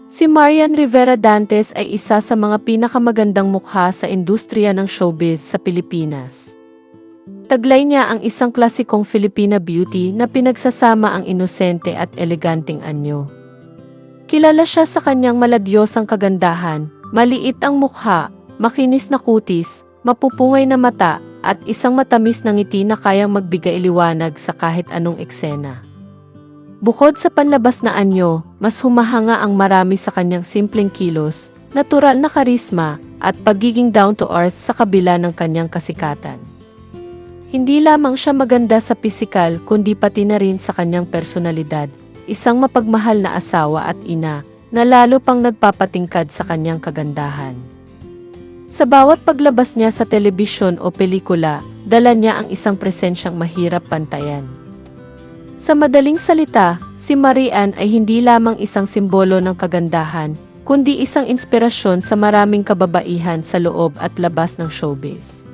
Si Marian Rivera Dantes ay isa sa mga pinakamagandang mukha sa industriya ng showbiz sa Pilipinas. Taglay niya ang isang klasikong Filipina beauty na pinagsasama ang inosente at eleganteng anyo. Kilala siya sa kanyang maladyosang kagandahan, maliit ang mukha, makinis na kutis, mapupungay na mata, at isang matamis na ngiti na kayang magbigay liwanag sa kahit anong eksena. Bukod sa panlabas na anyo, mas humahanga ang marami sa kanyang simpleng kilos, natural na karisma, at pagiging down-to-earth sa kabila ng kanyang kasikatan. Hindi lamang siya maganda sa pisikal kundi pati na rin sa kanyang personalidad, isang mapagmahal na asawa at ina na lalo pang nagpapatingkad sa kanyang kagandahan. Sa bawat paglabas niya sa telebisyon o pelikula, dala niya ang isang presensyang mahirap pantayan. Sa madaling salita, si Marian ay hindi lamang isang simbolo ng kagandahan, kundi isang inspirasyon sa maraming kababaihan sa loob at labas ng showbiz.